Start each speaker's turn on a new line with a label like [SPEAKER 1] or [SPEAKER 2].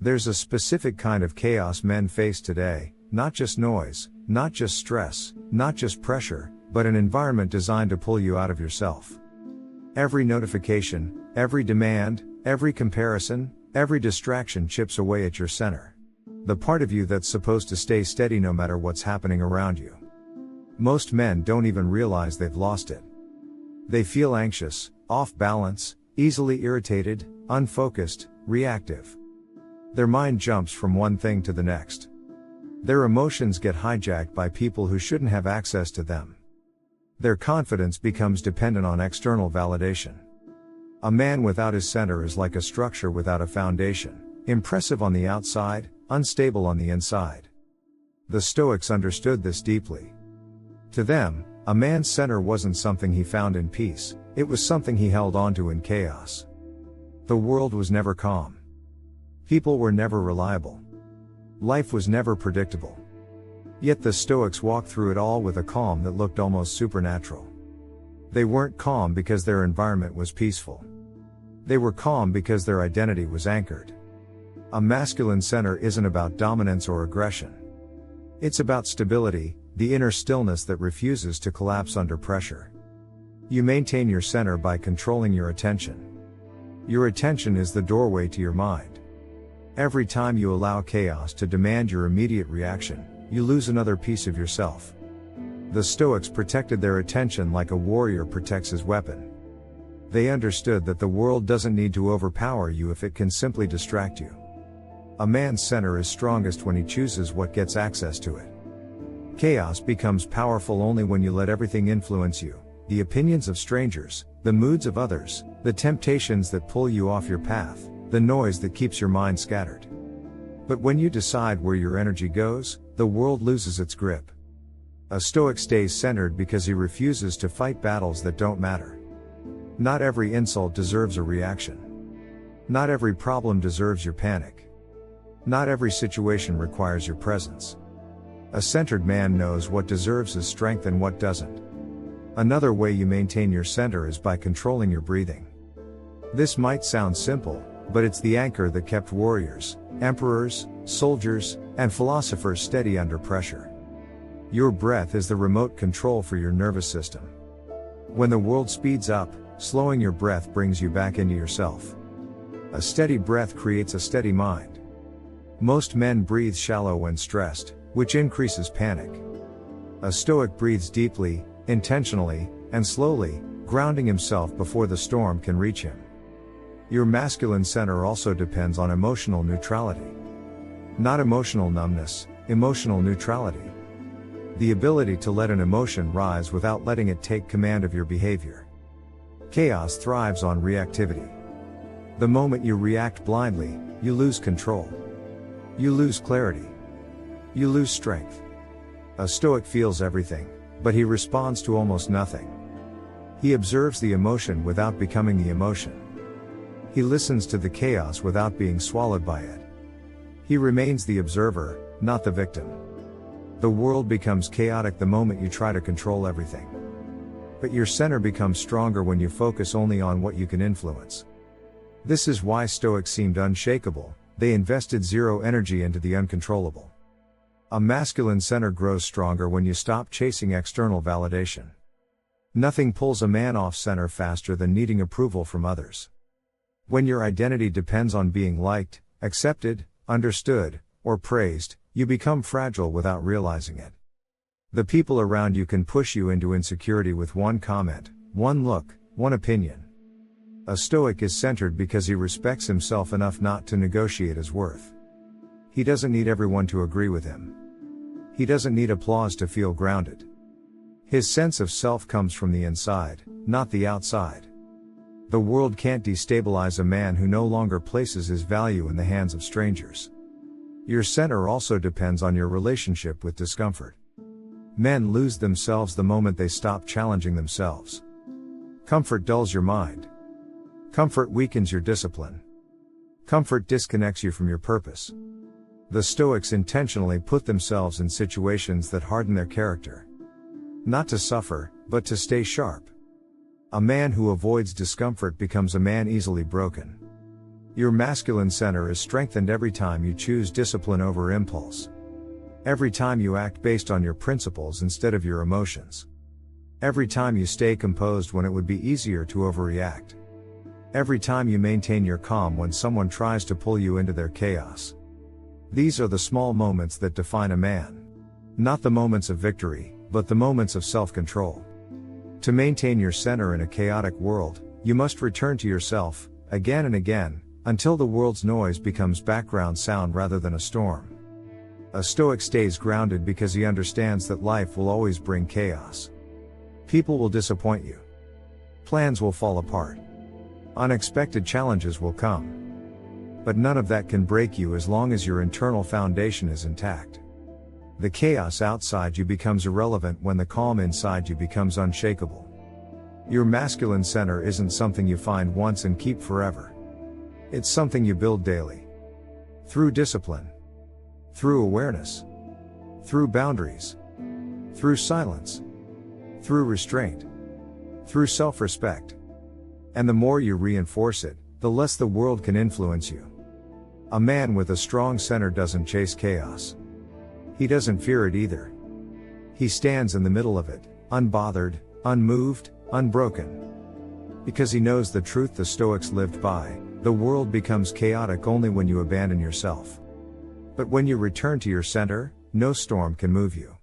[SPEAKER 1] There's a specific kind of chaos men face today, not just noise, not just stress, not just pressure, but an environment designed to pull you out of yourself. Every notification, every demand, every comparison, every distraction chips away at your center. The part of you that's supposed to stay steady no matter what's happening around you. Most men don't even realize they've lost it. They feel anxious, off balance, easily irritated, unfocused, reactive. Their mind jumps from one thing to the next. Their emotions get hijacked by people who shouldn't have access to them. Their confidence becomes dependent on external validation. A man without his center is like a structure without a foundation, impressive on the outside, unstable on the inside. The Stoics understood this deeply. To them, a man's center wasn't something he found in peace, it was something he held onto in chaos. The world was never calm. People were never reliable. Life was never predictable. Yet the Stoics walked through it all with a calm that looked almost supernatural. They weren't calm because their environment was peaceful. They were calm because their identity was anchored. A masculine center isn't about dominance or aggression. It's about stability, the inner stillness that refuses to collapse under pressure. You maintain your center by controlling your attention. Your attention is the doorway to your mind. Every time you allow chaos to demand your immediate reaction, you lose another piece of yourself. The Stoics protected their attention like a warrior protects his weapon. They understood that the world doesn't need to overpower you if it can simply distract you. A man's center is strongest when he chooses what gets access to it. Chaos becomes powerful only when you let everything influence you, the opinions of strangers, the moods of others, the temptations that pull you off your path, the noise that keeps your mind scattered. But when you decide where your energy goes, the world loses its grip. A Stoic stays centered because he refuses to fight battles that don't matter. Not every insult deserves a reaction. Not every problem deserves your panic. Not every situation requires your presence. A centered man knows what deserves his strength and what doesn't. Another way you maintain your center is by controlling your breathing. This might sound simple, but it's the anchor that kept warriors, emperors, soldiers, and philosophers steady under pressure. Your breath is the remote control for your nervous system. When the world speeds up, slowing your breath brings you back into yourself. A steady breath creates a steady mind. Most men breathe shallow when stressed, which increases panic. A Stoic breathes deeply, intentionally, and slowly, grounding himself before the storm can reach him. Your masculine center also depends on emotional neutrality. Not emotional numbness, emotional neutrality. The ability to let an emotion rise without letting it take command of your behavior. Chaos thrives on reactivity. The moment you react blindly, you lose control. You lose clarity. You lose strength. A Stoic feels everything, but he responds to almost nothing. He observes the emotion without becoming the emotion. He listens to the chaos without being swallowed by it. He remains the observer, not the victim. The world becomes chaotic the moment you try to control everything. But your center becomes stronger when you focus only on what you can influence. This is why Stoics seemed unshakable. They invested zero energy into the uncontrollable. A masculine center grows stronger when you stop chasing external validation. Nothing pulls a man off center faster than needing approval from others. When your identity depends on being liked, accepted, understood, or praised, you become fragile without realizing it. The people around you can push you into insecurity with one comment, one look, one opinion. A Stoic is centered because he respects himself enough not to negotiate his worth. He doesn't need everyone to agree with him. He doesn't need applause to feel grounded. His sense of self comes from the inside, not the outside. The world can't destabilize a man who no longer places his value in the hands of strangers. Your center also depends on your relationship with discomfort. Men lose themselves the moment they stop challenging themselves. Comfort dulls your mind. Comfort weakens your discipline. Comfort disconnects you from your purpose. The Stoics intentionally put themselves in situations that harden their character. Not to suffer, but to stay sharp. A man who avoids discomfort becomes a man easily broken. Your masculine center is strengthened every time you choose discipline over impulse. Every time you act based on your principles instead of your emotions. Every time you stay composed when it would be easier to overreact. Every time you maintain your calm when someone tries to pull you into their chaos. These are the small moments that define a man. Not the moments of victory, but the moments of self-control. To maintain your center in a chaotic world, you must return to yourself, again and again, until the world's noise becomes background sound rather than a storm. A Stoic stays grounded because he understands that life will always bring chaos. People will disappoint you. Plans will fall apart. Unexpected challenges will come. But none of that can break you as long as your internal foundation is intact. The chaos outside you becomes irrelevant when the calm inside you becomes unshakable. Your masculine center isn't something you find once and keep forever. It's something you build daily. Through discipline. Through awareness. Through boundaries. Through silence. Through restraint. Through self-respect. And the more you reinforce it, the less the world can influence you. A man with a strong center doesn't chase chaos. He doesn't fear it either. He stands in the middle of it, unbothered, unmoved, unbroken. Because he knows the truth the Stoics lived by: the world becomes chaotic only when you abandon yourself. But when you return to your center, no storm can move you.